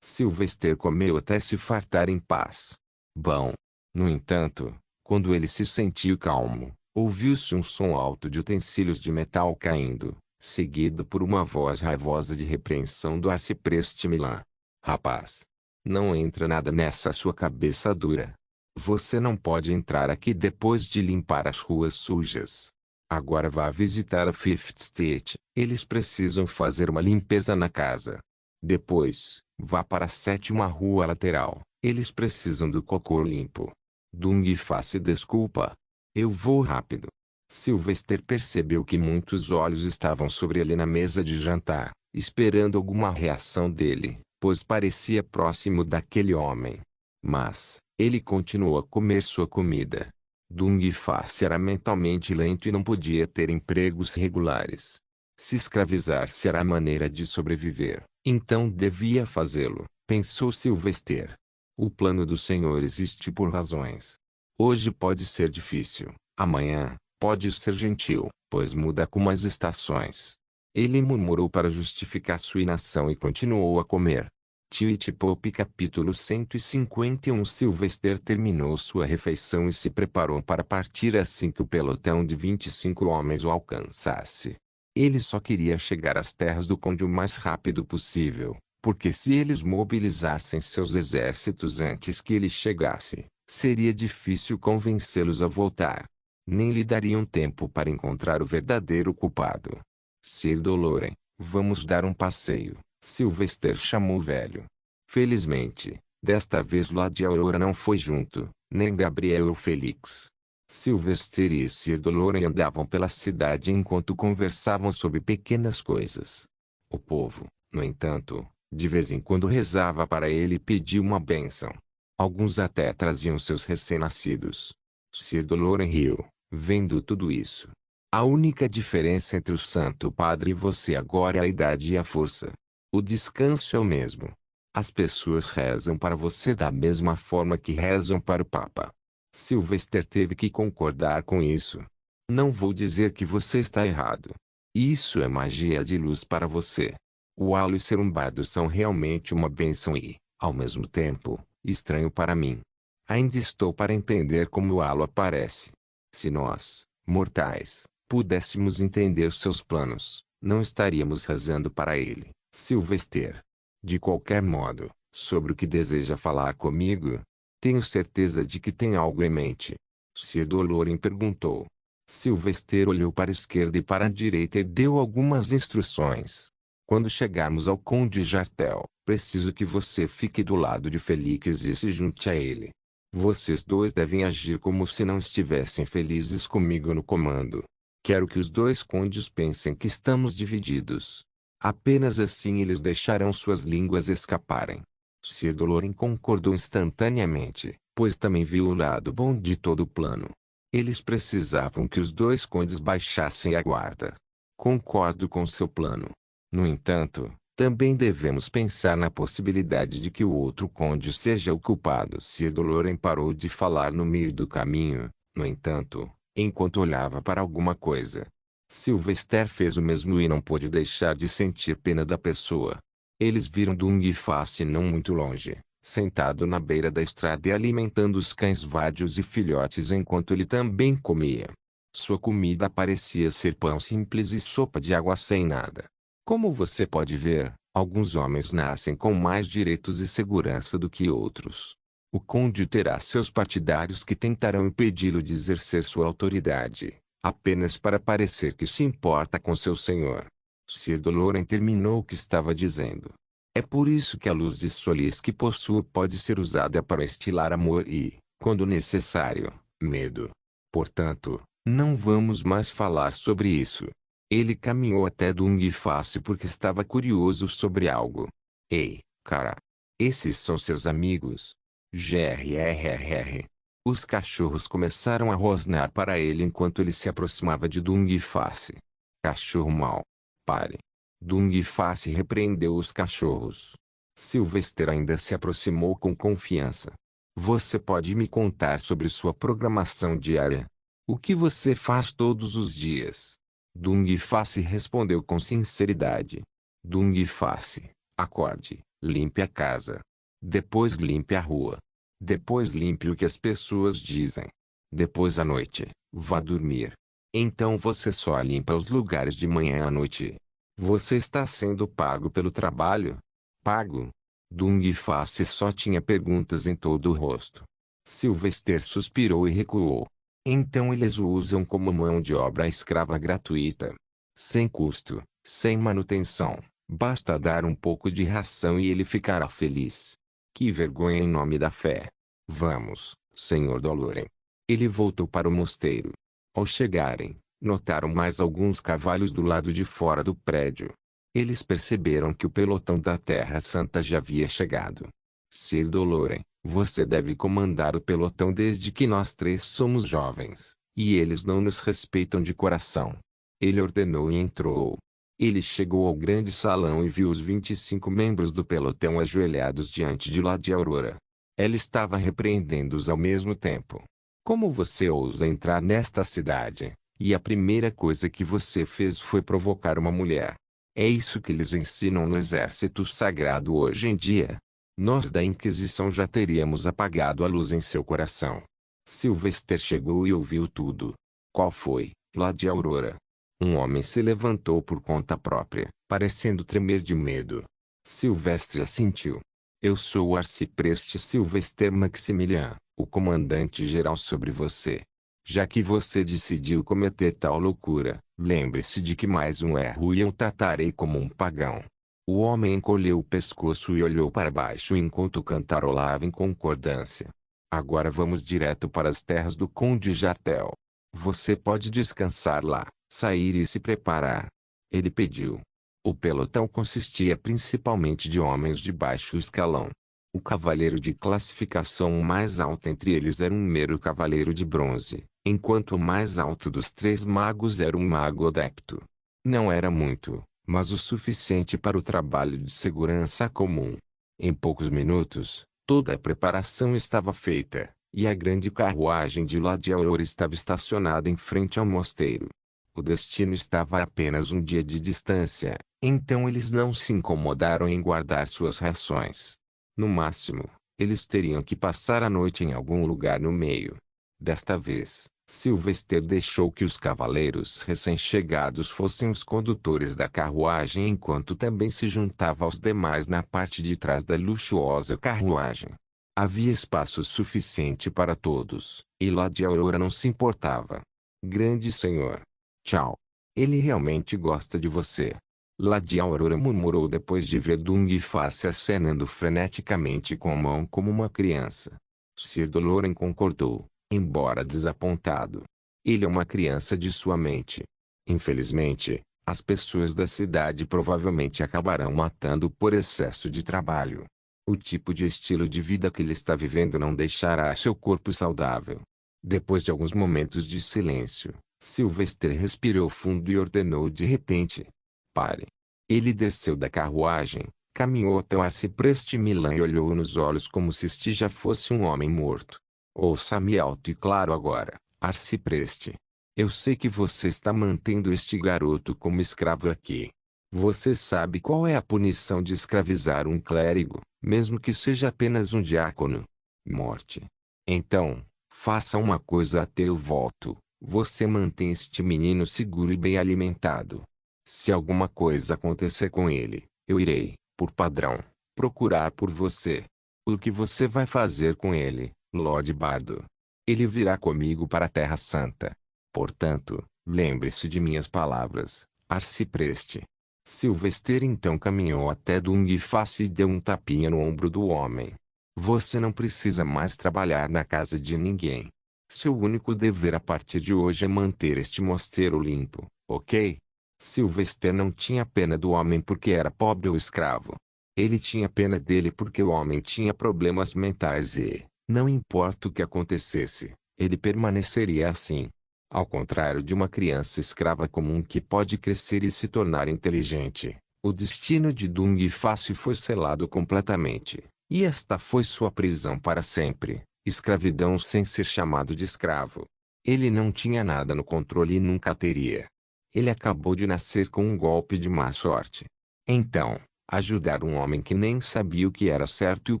Sylvester comeu até se fartar em paz. Bom. No entanto, quando ele se sentiu calmo, ouviu-se um som alto de utensílios de metal caindo, seguido por uma voz raivosa de repreensão do Arcipreste Milan. Rapaz! Não entra nada nessa sua cabeça dura. Você não pode entrar aqui depois de limpar as ruas sujas. Agora vá visitar a Fifth Street. Eles precisam fazer uma limpeza na casa. Depois, vá para a 7ª rua lateral. Eles precisam do cocô limpo. Dung Fa se desculpa. Eu vou rápido. Sylvester percebeu que muitos olhos estavam sobre ele na mesa de jantar, esperando alguma reação dele, pois parecia próximo daquele homem. Mas, ele continuou a comer sua comida. Dung Fa era mentalmente lento e não podia ter empregos regulares. Se escravizar-se era a maneira de sobreviver, então devia fazê-lo, pensou Sylvester. O plano do Senhor existe por razões. Hoje pode ser difícil, amanhã, pode ser gentil, pois muda como as estações. Ele murmurou para justificar sua inação e continuou a comer. Twitch Pop capítulo 151. Sylvester terminou sua refeição e se preparou para partir assim que o pelotão de 25 homens o alcançasse. Ele só queria chegar às terras do Conde o mais rápido possível, porque se eles mobilizassem seus exércitos antes que ele chegasse, seria difícil convencê-los a voltar. Nem lhe dariam tempo para encontrar o verdadeiro culpado. Sir Doloren, vamos dar um passeio, Sylvester chamou o velho. Felizmente, desta vez Lady Aurora não foi junto, nem Gabriel ou Felix. Sylvester e Sir Doloren andavam pela cidade enquanto conversavam sobre pequenas coisas. O povo, no entanto, de vez em quando rezava para ele e pedia uma bênção. Alguns até traziam seus recém-nascidos. Sir Doloren riu, vendo tudo isso. A única diferença entre o Santo Padre e você agora é a idade e a força. O descanso é o mesmo. As pessoas rezam para você da mesma forma que rezam para o Papa. Sylvester teve que concordar com isso. Não vou dizer que você está errado. Isso é magia de luz para você. O halo e ser um bardo são realmente uma bênção e, ao mesmo tempo, estranho para mim. Ainda estou para entender como o halo aparece. Se nós, mortais, pudéssemos entender seus planos, não estaríamos rezando para ele, Sylvester. De qualquer modo, sobre o que deseja falar comigo? Tenho certeza de que tem algo em mente. Sir Doloren perguntou. Sylvester olhou para a esquerda e para a direita e deu algumas instruções. Quando chegarmos ao Conde Jartel, preciso que você fique do lado de Felix e se junte a ele. Vocês dois devem agir como se não estivessem felizes comigo no comando. Quero que os dois condes pensem que estamos divididos. Apenas assim eles deixarão suas línguas escaparem. Sir Doloren concordou instantaneamente, pois também viu o lado bom de todo o plano. Eles precisavam que os dois condes baixassem a guarda. Concordo com seu plano. No entanto, também devemos pensar na possibilidade de que o outro conde seja o culpado. Sir Doloren parou de falar no meio do caminho, no entanto, enquanto olhava para alguma coisa. Sylvester fez o mesmo e não pôde deixar de sentir pena da pessoa. Eles viram Dung Fa não muito longe, sentado na beira da estrada e alimentando os cães vádios e filhotes enquanto ele também comia. Sua comida parecia ser pão simples e sopa de água sem nada. Como você pode ver, alguns homens nascem com mais direitos e segurança do que outros. O conde terá seus partidários que tentarão impedi-lo de exercer sua autoridade, apenas para parecer que se importa com seu senhor. Sir Doloren terminou o que estava dizendo. É por isso que a luz de Solis que possuo pode ser usada para estilar amor e, quando necessário, medo. Portanto, não vamos mais falar sobre isso. Ele caminhou até Dungfácil porque estava curioso sobre algo. Ei, cara. Esses são seus amigos? Grrrr. Os cachorros começaram a rosnar para ele enquanto ele se aproximava de Dungfácil. Cachorro mau. Pare. Dungfácil repreendeu os cachorros. Sylvester ainda se aproximou com confiança. Você pode me contar sobre sua programação diária? O que você faz todos os dias? Dungfácil respondeu com sinceridade. Dungfácil, acorde, limpe a casa. Depois limpe a rua. Depois limpe o que as pessoas dizem. Depois à noite, vá dormir. Então você só limpa os lugares de manhã à noite. Você está sendo pago pelo trabalho? Pago? Dungfácil só tinha perguntas em todo o rosto. Sylvester suspirou e recuou. Então eles o usam como mão de obra escrava gratuita. Sem custo, sem manutenção, basta dar um pouco de ração e ele ficará feliz. Que vergonha em nome da fé. Vamos, Sr. Doloren. Ele voltou para o mosteiro. Ao chegarem, notaram mais alguns cavalos do lado de fora do prédio. Eles perceberam que o pelotão da Terra Santa já havia chegado. Sir Doloren, você deve comandar o pelotão desde que nós três somos jovens, e eles não nos respeitam de coração. Ele ordenou e entrou. Ele chegou ao grande salão e viu os 25 membros do pelotão ajoelhados diante de Lady Aurora. Ela estava repreendendo-os ao mesmo tempo. Como você ousa entrar nesta cidade? E a primeira coisa que você fez foi provocar uma mulher. É isso que eles ensinam no exército sagrado hoje em dia. Nós da Inquisição já teríamos apagado a luz em seu coração. Sylvester chegou e ouviu tudo. Qual foi, Lady Aurora? Um homem se levantou por conta própria, parecendo tremer de medo. Sylvester assentiu. Eu sou o arcipreste Sylvester Maximilian, o comandante-geral sobre você. Já que você decidiu cometer tal loucura, lembre-se de que mais um erro e eu tratarei como um pagão. O homem encolheu o pescoço e olhou para baixo enquanto cantarolava em concordância. Agora vamos direto para as terras do Conde Jartel. Você pode descansar lá, sair e se preparar. Ele pediu. O pelotão consistia principalmente de homens de baixo escalão. O cavaleiro de classificação mais alta entre eles era um mero cavaleiro de bronze, enquanto o mais alto dos três magos era um mago adepto. Não era muito, mas o suficiente para o trabalho de segurança comum. Em poucos minutos, toda a preparação estava feita, e a grande carruagem de Lady Aurora estava estacionada em frente ao mosteiro. O destino estava a apenas um dia de distância, então eles não se incomodaram em guardar suas rações. No máximo, eles teriam que passar a noite em algum lugar no meio. Desta vez, Sylvester deixou que os cavaleiros recém-chegados fossem os condutores da carruagem enquanto também se juntava aos demais na parte de trás da luxuosa carruagem. Havia espaço suficiente para todos, e Lady Aurora não se importava. Grande senhor. Tchau. Ele realmente gosta de você. Lady Aurora murmurou depois de ver Dungfácil acenando freneticamente com a mão como uma criança. Sir Doloren concordou, embora desapontado. Ele é uma criança de sua mente. Infelizmente, as pessoas da cidade provavelmente acabarão matando por excesso de trabalho. O tipo de estilo de vida que ele está vivendo não deixará seu corpo saudável. Depois de alguns momentos de silêncio, Sylvester respirou fundo e ordenou de repente. Pare. Ele desceu da carruagem, caminhou até o arcipreste Milan e olhou nos olhos como se este já fosse um homem morto. Ouça-me alto e claro agora, arcipreste. Eu sei que você está mantendo este garoto como escravo aqui. Você sabe qual é a punição de escravizar um clérigo, mesmo que seja apenas um diácono? Morte. Então, faça uma coisa até eu volto. Você mantém este menino seguro e bem alimentado. Se alguma coisa acontecer com ele, eu irei, por padrão, procurar por você. O que você vai fazer com ele, Lord Bardo? Ele virá comigo para a Terra Santa. Portanto, lembre-se de minhas palavras, arcipreste. Sylvester então caminhou até Dungfast e deu um tapinha no ombro do homem. Você não precisa mais trabalhar na casa de ninguém. Seu único dever a partir de hoje é manter este mosteiro limpo, ok? Sylvester não tinha pena do homem porque era pobre ou escravo. Ele tinha pena dele porque o homem tinha problemas mentais e, não importa o que acontecesse, ele permaneceria assim. Ao contrário de uma criança escrava comum que pode crescer e se tornar inteligente, o destino de Dung Fácil foi selado completamente, e esta foi sua prisão para sempre, escravidão sem ser chamado de escravo. Ele não tinha nada no controle e nunca teria. Ele acabou de nascer com um golpe de má sorte. Então, ajudar um homem que nem sabia o que era certo e o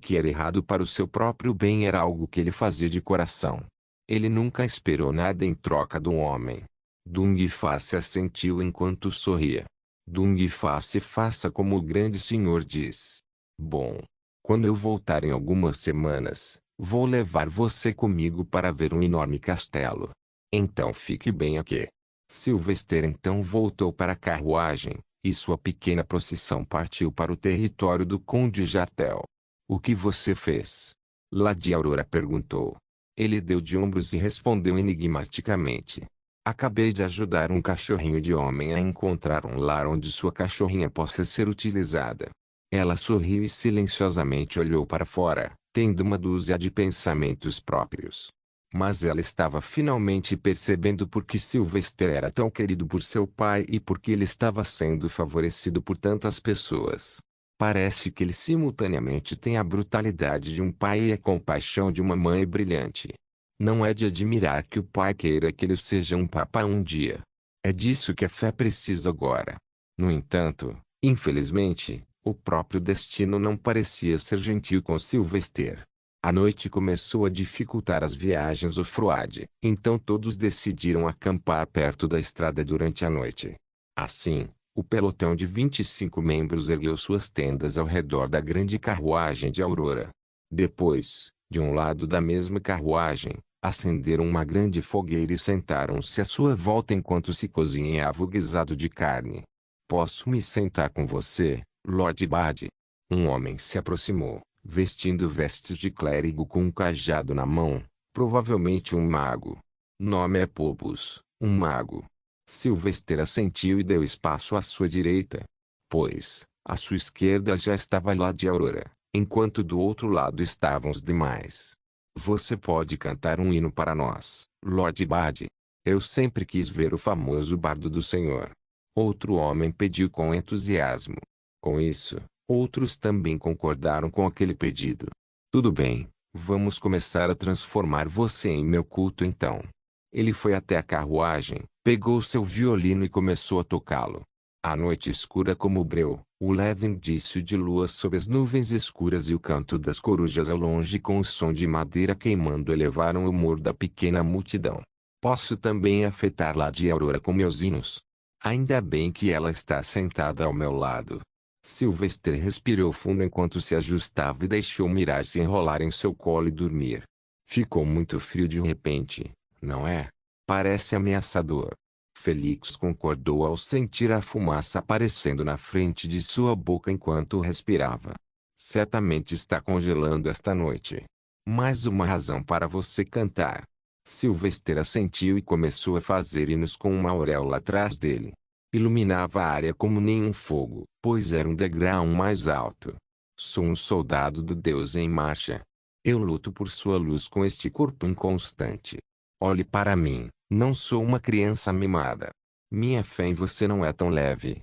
que era errado para o seu próprio bem era algo que ele fazia de coração. Ele nunca esperou nada em troca do homem. Dung Face assentiu enquanto sorria. Dung Face, faça como o grande senhor diz. Bom, quando eu voltar em algumas semanas, vou levar você comigo para ver um enorme castelo. Então fique bem aqui. Sylvester então voltou para a carruagem, e sua pequena procissão partiu para o território do Conde Jartel. O que você fez? Lady Aurora perguntou. Ele deu de ombros e respondeu enigmaticamente. Acabei de ajudar um cachorrinho de homem a encontrar um lar onde sua cachorrinha possa ser utilizada. Ela sorriu e silenciosamente olhou para fora, tendo uma dúzia de pensamentos próprios. Mas ela estava finalmente percebendo por que Sylvester era tão querido por seu pai e por que ele estava sendo favorecido por tantas pessoas. Parece que ele simultaneamente tem a brutalidade de um pai e a compaixão de uma mãe brilhante. Não é de admirar que o pai queira que ele seja um papa um dia. É disso que a fé precisa agora. No entanto, infelizmente, o próprio destino não parecia ser gentil com Sylvester. A noite começou a dificultar as viagens off-road, então todos decidiram acampar perto da estrada durante a noite. Assim, o pelotão de 25 membros ergueu suas tendas ao redor da grande carruagem de Aurora. Depois, de um lado da mesma carruagem, acenderam uma grande fogueira e sentaram-se à sua volta enquanto se cozinhava o guisado de carne. Posso me sentar com você, Lord Bard? Um homem se aproximou, vestindo vestes de clérigo com um cajado na mão, provavelmente um mago. Nome é Pobus, um mago. Sylvester assentiu e deu espaço à sua direita. Pois, à sua esquerda já estava Lady Aurora, enquanto do outro lado estavam os demais. Você pode cantar um hino para nós, Lord Bard? Eu sempre quis ver o famoso bardo do Senhor. Outro homem pediu com entusiasmo. Com isso, outros também concordaram com aquele pedido. Tudo bem, vamos começar a transformar você em meu culto então. Ele foi até a carruagem, pegou seu violino e começou a tocá-lo. A noite escura como breu, o leve indício de lua sob as nuvens escuras e o canto das corujas ao longe com o som de madeira queimando elevaram o humor da pequena multidão. Posso também afetar Lady Aurora com meus hinos. Ainda bem que ela está sentada ao meu lado. Sylvester respirou fundo enquanto se ajustava e deixou Mirage se enrolar em seu colo e dormir. Ficou muito frio de repente, não é? Parece ameaçador. Felix concordou ao sentir a fumaça aparecendo na frente de sua boca enquanto respirava. Certamente está congelando esta noite. Mais uma razão para você cantar. Sylvester assentiu e começou a fazer hinos com uma auréola atrás dele. Iluminava a área como nenhum fogo, pois era um degrau mais alto. Sou um soldado do Deus em marcha. Eu luto por sua luz com este corpo inconstante. Olhe para mim, não sou uma criança mimada. Minha fé em você não é tão leve,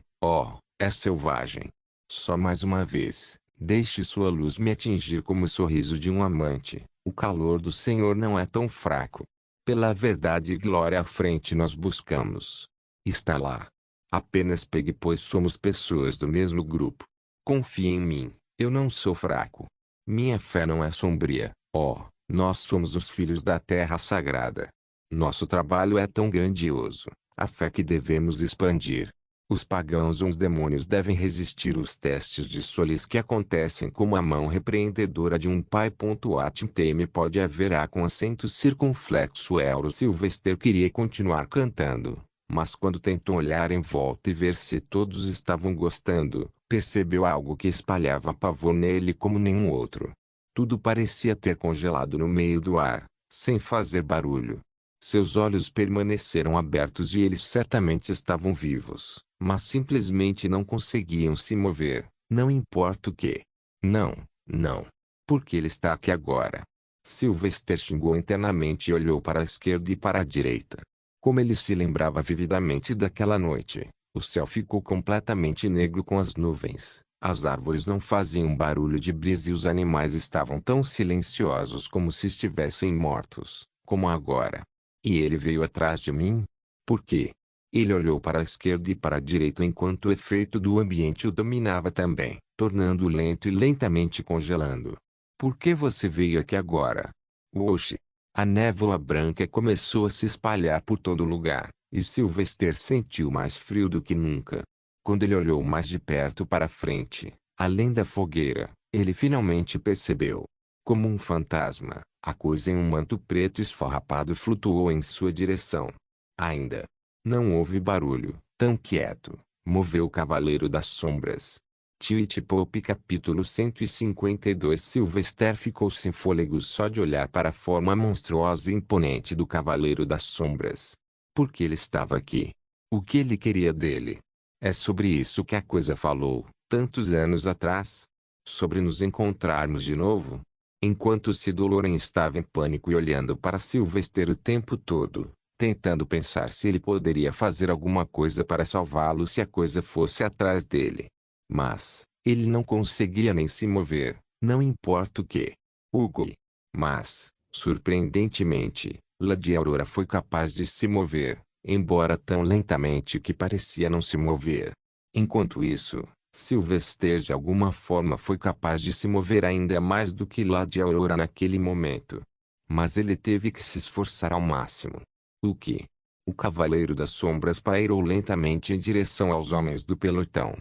é selvagem. Só mais uma vez, deixe sua luz me atingir como o sorriso de um amante. O calor do Senhor não é tão fraco. Pela verdade e glória à frente nós buscamos. Está lá. Apenas pegue, pois somos pessoas do mesmo grupo. Confie em mim, eu não sou fraco. Minha fé não é sombria. Nós somos os filhos da terra sagrada. Nosso trabalho é tão grandioso, a fé que devemos expandir. Os pagãos ou os demônios devem resistir os testes de solis que acontecem como a mão repreendedora de um pai. Atm pode haverá com acento circunflexo. Euro Sylvester queria continuar cantando, mas quando tentou olhar em volta e ver se todos estavam gostando, percebeu algo que espalhava pavor nele como nenhum outro. Tudo parecia ter congelado no meio do ar, sem fazer barulho. Seus olhos permaneceram abertos e eles certamente estavam vivos, mas simplesmente não conseguiam se mover, não importa o que. Não, não. Porque ele está aqui agora. Sylvester xingou internamente e olhou para a esquerda e para a direita. Como ele se lembrava vividamente daquela noite, o céu ficou completamente negro com as nuvens. As árvores não faziam barulho de brisa e os animais estavam tão silenciosos como se estivessem mortos, como agora. E ele veio atrás de mim? Por quê? Ele olhou para a esquerda e para a direita enquanto o efeito do ambiente o dominava também, tornando-o lento e lentamente congelando. Por que você veio aqui agora? Oxe! A névoa branca começou a se espalhar por todo lugar, e Sylvester sentiu mais frio do que nunca. Quando ele olhou mais de perto para frente, além da fogueira, ele finalmente percebeu. Como um fantasma, a coisa em um manto preto esfarrapado flutuou em sua direção. Ainda não houve barulho, tão quieto, moveu o Cavaleiro das Sombras. Twitch Pop capítulo 152. Sylvester ficou sem fôlego só de olhar para a forma monstruosa e imponente do Cavaleiro das Sombras. Por que ele estava aqui? O que ele queria dele? É sobre isso que a coisa falou, tantos anos atrás. Sobre nos encontrarmos de novo. Enquanto Sidoloren estava em pânico e olhando para Sylvester o tempo todo, tentando pensar se ele poderia fazer alguma coisa para salvá-lo se a coisa fosse atrás dele. Mas, ele não conseguia nem se mover, não importa o que. Hugo. Mas, surpreendentemente, Lady Aurora foi capaz de se mover, embora tão lentamente que parecia não se mover. Enquanto isso, Sylvester de alguma forma foi capaz de se mover ainda mais do que Lady Aurora naquele momento. Mas ele teve que se esforçar ao máximo. O que? O Cavaleiro das Sombras pairou lentamente em direção aos homens do pelotão.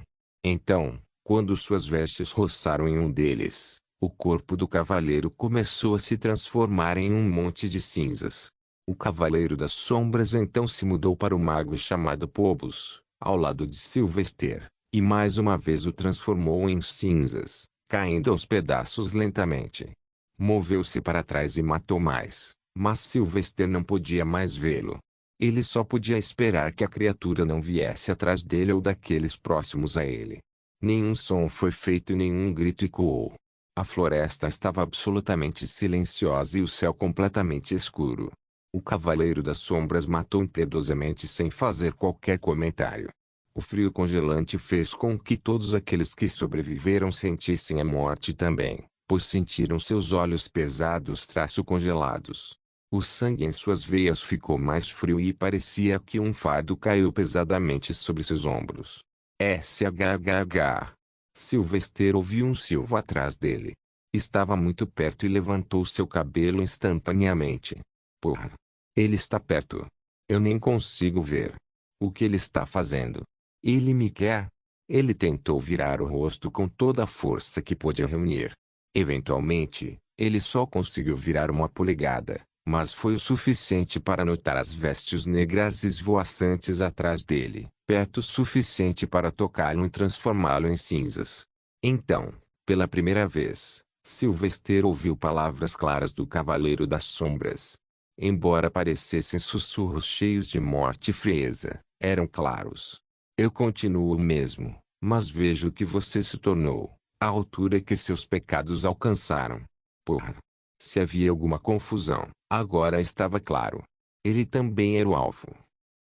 Então, quando suas vestes roçaram em um deles, o corpo do cavaleiro começou a se transformar em um monte de cinzas. O Cavaleiro das Sombras então se mudou para o mago chamado Phobos, ao lado de Sylvester, e mais uma vez o transformou em cinzas, caindo aos pedaços lentamente. Moveu-se para trás e matou mais, mas Sylvester não podia mais vê-lo. Ele só podia esperar que a criatura não viesse atrás dele ou daqueles próximos a ele. Nenhum som foi feito e nenhum grito ecoou. A floresta estava absolutamente silenciosa e o céu completamente escuro. O Cavaleiro das Sombras matou impiedosamente sem fazer qualquer comentário. O frio congelante fez com que todos aqueles que sobreviveram sentissem a morte também, pois sentiram seus olhos pesados congelados. O sangue em suas veias ficou mais frio e parecia que um fardo caiu pesadamente sobre seus ombros. SHHH. Sylvester ouviu um silvo atrás dele. Estava muito perto e levantou seu cabelo instantaneamente. Porra! Ele está perto. Eu nem consigo ver. O que ele está fazendo? Ele me quer? Ele tentou virar o rosto com toda a força que pôde reunir. Eventualmente, ele só conseguiu virar uma polegada, mas foi o suficiente para notar as vestes negras esvoaçantes atrás dele, perto o suficiente para tocá-lo e transformá-lo em cinzas. Então, pela primeira vez, Sylvester ouviu palavras claras do Cavaleiro das Sombras. Embora parecessem sussurros cheios de morte e frieza, eram claros. Eu continuo o mesmo, mas vejo que você se tornou, à altura que seus pecados alcançaram. Porra! Se havia alguma confusão, agora estava claro. Ele também era o alvo.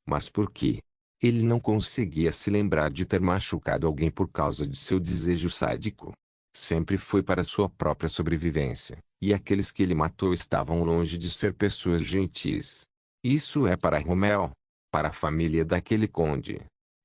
Mas por quê? Ele não conseguia se lembrar de ter machucado alguém por causa de seu desejo sádico. Sempre foi para sua própria sobrevivência, e aqueles que ele matou estavam longe de ser pessoas gentis. Isso é para Romeo. Para a família daquele conde.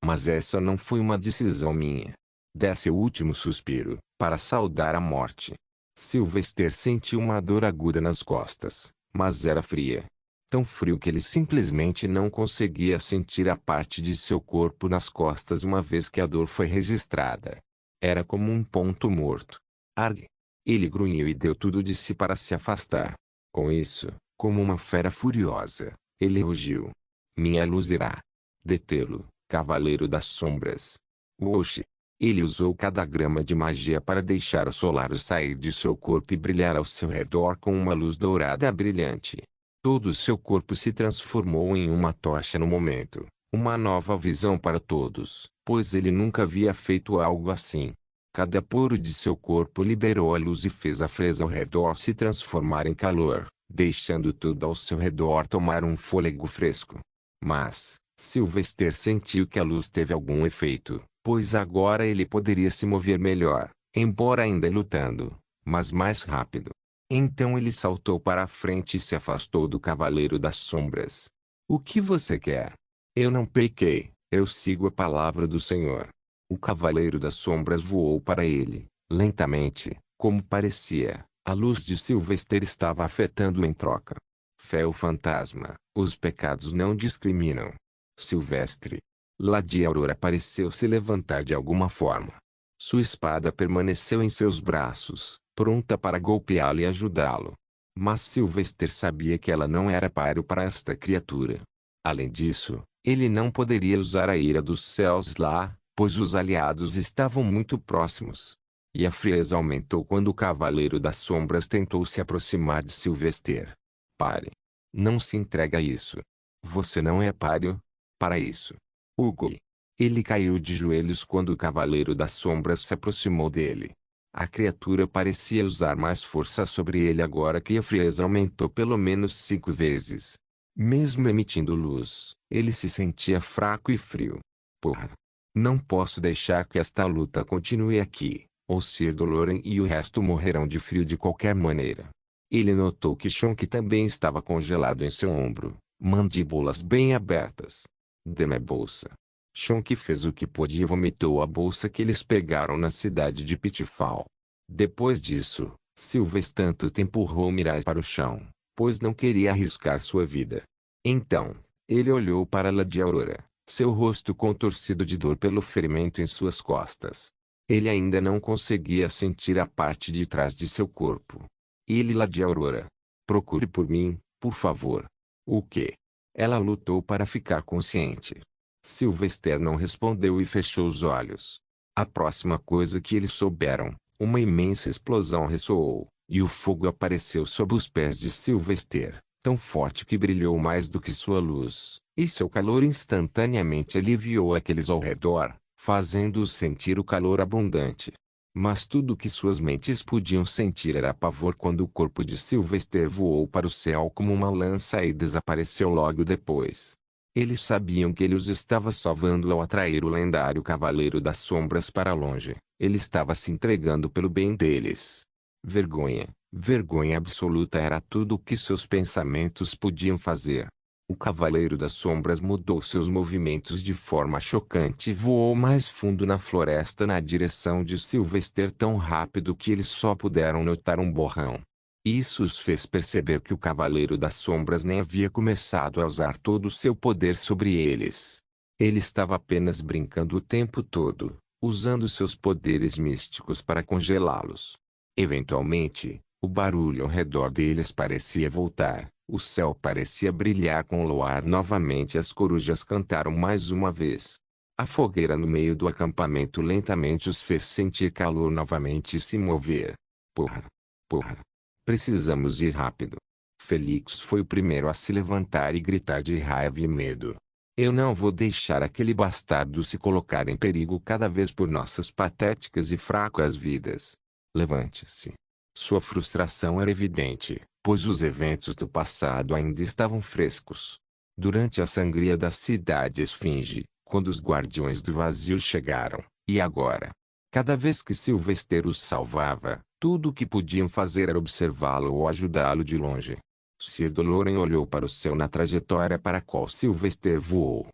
Mas essa não foi uma decisão minha. Dê seu último suspiro, para saudar a morte. Sylvester sentiu uma dor aguda nas costas, mas era fria. Tão frio que ele simplesmente não conseguia sentir a parte de seu corpo nas costas uma vez que a dor foi registrada. Era como um ponto morto. Argue! Ele grunhiu e deu tudo de si para se afastar. Com isso, como uma fera furiosa, ele rugiu. Minha luz irá detê-lo, Cavaleiro das Sombras. Oxi! Ele usou cada grama de magia para deixar o solar sair de seu corpo e brilhar ao seu redor com uma luz dourada brilhante. Todo o seu corpo se transformou em uma tocha no momento, uma nova visão para todos, pois ele nunca havia feito algo assim. Cada poro de seu corpo liberou a luz e fez a fresa ao redor se transformar em calor, deixando tudo ao seu redor tomar um fôlego fresco. Mas, Sylvester sentiu que a luz teve algum efeito, pois agora ele poderia se mover melhor, embora ainda lutando, mas mais rápido. Então ele saltou para a frente e se afastou do Cavaleiro das Sombras. O que você quer? Eu não pequei, eu sigo a palavra do Senhor. O Cavaleiro das Sombras voou para ele, lentamente, como parecia. A luz de Sylvester estava afetando-o em troca. Fé ou fantasma, os pecados não discriminam. Silvestre. Lady Aurora pareceu se levantar de alguma forma. Sua espada permaneceu em seus braços, pronta para golpeá-lo e ajudá-lo. Mas Sylvester sabia que ela não era páreo para esta criatura. Além disso, ele não poderia usar a ira dos céus lá, pois os aliados estavam muito próximos. E a frieza aumentou quando o Cavaleiro das Sombras tentou se aproximar de Sylvester. Pare. Não se entregue a isso. Você não é páreo para isso. Hugo. Ele caiu de joelhos quando o Cavaleiro das Sombras se aproximou dele. A criatura parecia usar mais força sobre ele agora que a frieza aumentou pelo menos 5 vezes. Mesmo emitindo luz, ele se sentia fraco e frio. Porra! Não posso deixar que esta luta continue aqui, ou Sir Doloran e o resto morrerão de frio de qualquer maneira. Ele notou que Shonk também estava congelado em seu ombro, mandíbulas bem abertas. Dê-me a bolsa. Shonk fez o que pôde e vomitou a bolsa que eles pegaram na cidade de Pitfall. Depois disso, Sylvester empurrou Mirai para o chão, pois não queria arriscar sua vida. Então, ele olhou para Lady Aurora, seu rosto contorcido de dor pelo ferimento em suas costas. Ele ainda não conseguia sentir a parte de trás de seu corpo. Ele Lady Aurora. Procure por mim, por favor. O quê? Ela lutou para ficar consciente. Sylvester não respondeu e fechou os olhos. A próxima coisa que eles souberam, uma imensa explosão ressoou, e o fogo apareceu sob os pés de Sylvester, tão forte que brilhou mais do que sua luz, e seu calor instantaneamente aliviou aqueles ao redor, fazendo-os sentir o calor abundante. Mas tudo o que suas mentes podiam sentir era pavor quando o corpo de Sylvester voou para o céu como uma lança e desapareceu logo depois. Eles sabiam que ele os estava salvando ao atrair o lendário Cavaleiro das Sombras para longe. Ele estava se entregando pelo bem deles. Vergonha, vergonha absoluta era tudo o que seus pensamentos podiam fazer. O Cavaleiro das Sombras mudou seus movimentos de forma chocante e voou mais fundo na floresta na direção de Sylvester tão rápido que eles só puderam notar um borrão. Isso os fez perceber que o Cavaleiro das Sombras nem havia começado a usar todo o seu poder sobre eles. Ele estava apenas brincando o tempo todo, usando seus poderes místicos para congelá-los. Eventualmente, o barulho ao redor deles parecia voltar. O céu parecia brilhar com o luar novamente e as corujas cantaram mais uma vez. A fogueira no meio do acampamento lentamente os fez sentir calor novamente e se mover. Porra! Porra! Precisamos ir rápido. Felix foi o primeiro a se levantar e gritar de raiva e medo. Eu não vou deixar aquele bastardo se colocar em perigo cada vez por nossas patéticas e fracas vidas. Levante-se. Sua frustração era evidente, pois os eventos do passado ainda estavam frescos. Durante a sangria da cidade Esfinge, quando os Guardiões do Vazio chegaram, e agora? Cada vez que Sylvester os salvava, tudo o que podiam fazer era observá-lo ou ajudá-lo de longe. Sir Doloran olhou para o céu na trajetória para a qual Sylvester voou.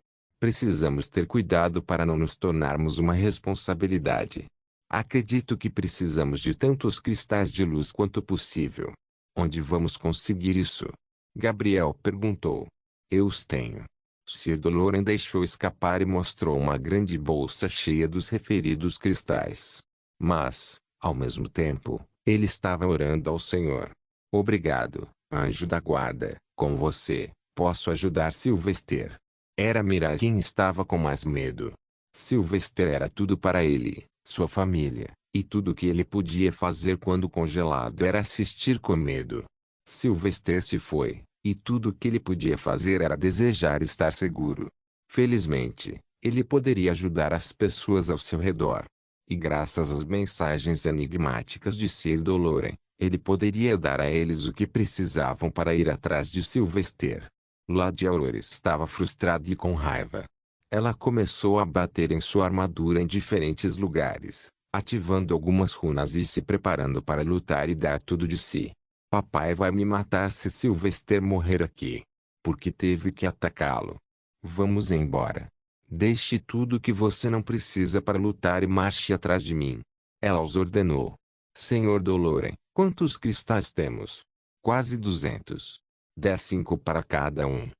Precisamos ter cuidado para não nos tornarmos uma responsabilidade. Acredito que precisamos de tantos cristais de luz quanto possível. Onde vamos conseguir isso? Gabriel perguntou. Eu os tenho. Sir Doloran deixou escapar e mostrou uma grande bolsa cheia dos referidos cristais. Mas, ao mesmo tempo, ele estava orando ao Senhor. Obrigado, anjo da guarda, com você, posso ajudar Sylvester. Era Mira quem estava com mais medo. Sylvester era tudo para ele, sua família, e tudo o que ele podia fazer quando congelado era assistir com medo. Sylvester se foi, e tudo o que ele podia fazer era desejar estar seguro. Felizmente, ele poderia ajudar as pessoas ao seu redor. E graças às mensagens enigmáticas de Sir Doloran, ele poderia dar a eles o que precisavam para ir atrás de Sylvester. Lady Aurora estava frustrada e com raiva. Ela começou a bater em sua armadura em diferentes lugares, ativando algumas runas e se preparando para lutar e dar tudo de si. Papai vai me matar se Sylvester morrer aqui. Porque teve que atacá-lo. Vamos embora. Deixe tudo que você não precisa para lutar e marche atrás de mim. Ela os ordenou. Senhor Doloran, quantos cristais temos? Quase 200. Dê 5 para cada um.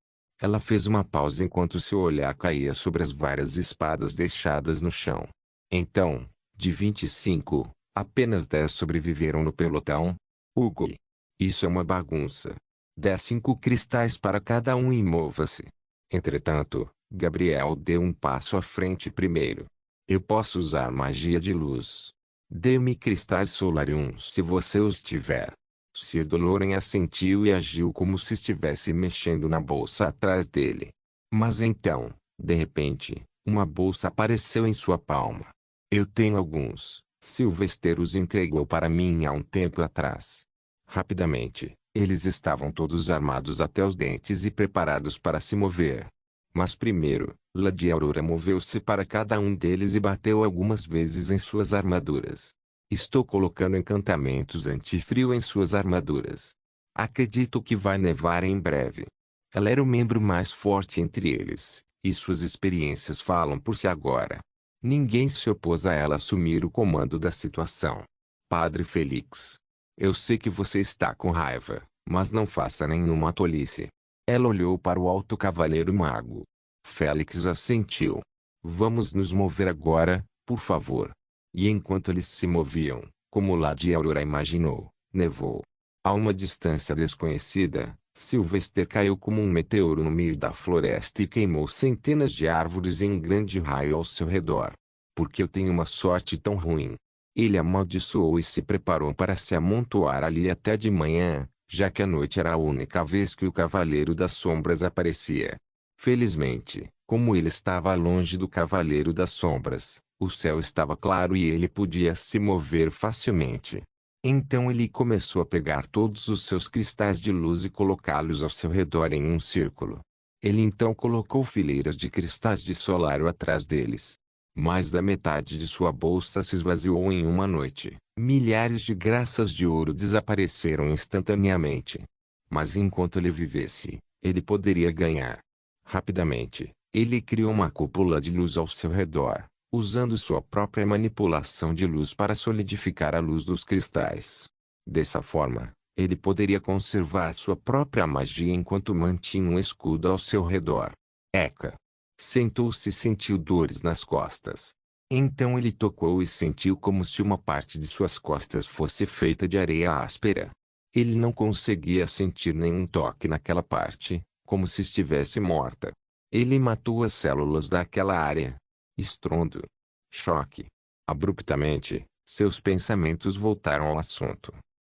Ela fez uma pausa enquanto seu olhar caía sobre as várias espadas deixadas no chão. Então, de 25, apenas 10 sobreviveram no pelotão? Hugo. Isso é uma bagunça. Dê 5 cristais para cada um e mova-se. Entretanto, Gabriel deu um passo à frente primeiro. Eu posso usar magia de luz. Dê-me cristais Solarium se você os tiver. Sir Doloran assentiu e agiu como se estivesse mexendo na bolsa atrás dele. Mas então, de repente, uma bolsa apareceu em sua palma. Eu tenho alguns. Sylvester os entregou para mim há um tempo atrás. Rapidamente, eles estavam todos armados até os dentes e preparados para se mover. Mas primeiro, Lady Aurora moveu-se para cada um deles e bateu algumas vezes em suas armaduras. Estou colocando encantamentos anti-frio em suas armaduras. Acredito que vai nevar em breve. Ela era o membro mais forte entre eles, e suas experiências falam por si agora. Ninguém se opôs a ela assumir o comando da situação. Padre Félix. Eu sei que você está com raiva, mas não faça nenhuma tolice. Ela olhou para o alto cavaleiro mago. Félix assentiu. Vamos nos mover agora, por favor. E enquanto eles se moviam, como Lady Aurora imaginou, nevou. A uma distância desconhecida, Sylvester caiu como um meteoro no meio da floresta e queimou centenas de árvores em um grande raio ao seu redor. Porque eu tenho uma sorte tão ruim. Ele amaldiçoou e se preparou para se amontoar ali até de manhã, já que a noite era a única vez que o Cavaleiro das Sombras aparecia. Felizmente, como ele estava longe do Cavaleiro das Sombras, o céu estava claro e ele podia se mover facilmente. Então ele começou a pegar todos os seus cristais de luz e colocá-los ao seu redor em um círculo. Ele então colocou fileiras de cristais de solário atrás deles. Mais da metade de sua bolsa se esvaziou em uma noite. Milhares de graças de ouro desapareceram instantaneamente. Mas enquanto ele vivesse, ele poderia ganhar. Rapidamente, ele criou uma cúpula de luz ao seu redor, usando sua própria manipulação de luz para solidificar a luz dos cristais. Dessa forma, ele poderia conservar sua própria magia enquanto mantinha um escudo ao seu redor. Eka. Sentou-se e sentiu dores nas costas. Então ele tocou e sentiu como se uma parte de suas costas fosse feita de areia áspera. Ele não conseguia sentir nenhum toque naquela parte, como se estivesse morta. Ele matou as células daquela área. Estrondo. Choque. Abruptamente, seus pensamentos voltaram ao assunto.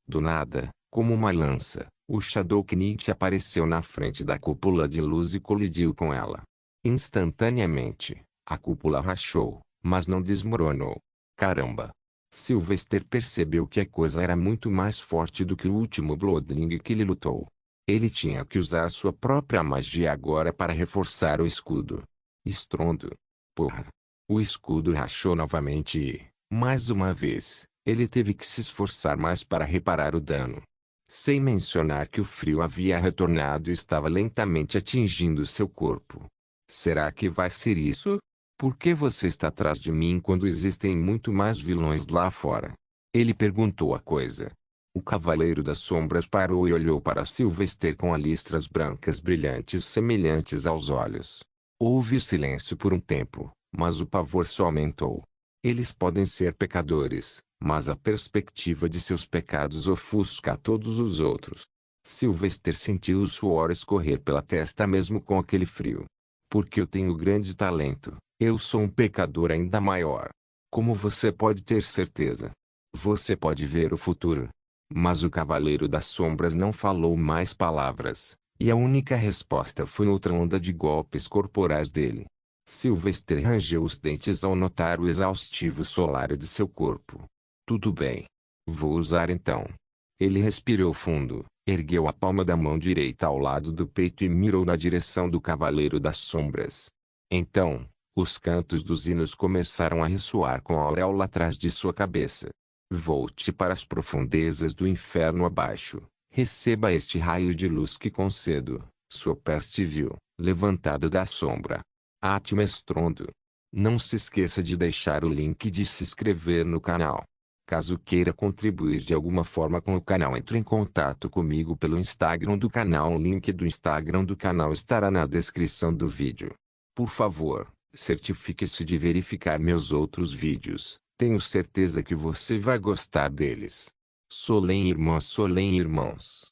Do nada, como uma lança, o Shadow Knight apareceu na frente da cúpula de luz e colidiu com ela. Instantaneamente, a cúpula rachou, mas não desmoronou. Caramba! Sylvester percebeu que a coisa era muito mais forte do que o último Bloodling que ele lutou. Ele tinha que usar sua própria magia agora para reforçar o escudo. Estrondo. Porra! O escudo rachou novamente e, mais uma vez, ele teve que se esforçar mais para reparar o dano. Sem mencionar que o frio havia retornado e estava lentamente atingindo seu corpo. Será que vai ser isso? Por que você está atrás de mim quando existem muito mais vilões lá fora? Ele perguntou a coisa. O Cavaleiro das Sombras parou e olhou para Sylvester com listras brancas brilhantes semelhantes aos olhos. Houve silêncio por um tempo, mas o pavor só aumentou. Eles podem ser pecadores, mas a perspectiva de seus pecados ofusca todos os outros. Sylvester sentiu o suor escorrer pela testa mesmo com aquele frio. Porque eu tenho grande talento, eu sou um pecador ainda maior. Como você pode ter certeza? Você pode ver o futuro. Mas o Cavaleiro das Sombras não falou mais palavras, e a única resposta foi outra onda de golpes corporais dele. Sylvester rangeu os dentes ao notar o exaustivo solar de seu corpo. Tudo bem. Vou usar então. Ele respirou fundo, ergueu a palma da mão direita ao lado do peito e mirou na direção do Cavaleiro das Sombras. Então, os cantos dos hinos começaram a ressoar com a auréola atrás de sua cabeça. Volte para as profundezas do inferno abaixo. Receba este raio de luz que concedo. Sua peste vil, levantado da sombra. Atma estrondo. Não se esqueça de deixar o link de se inscrever no canal. Caso queira contribuir de alguma forma com o canal, entre em contato comigo pelo Instagram do canal. O link do Instagram do canal estará na descrição do vídeo. Por favor, certifique-se de verificar meus outros vídeos. Tenho certeza que você vai gostar deles. Solem irmãos.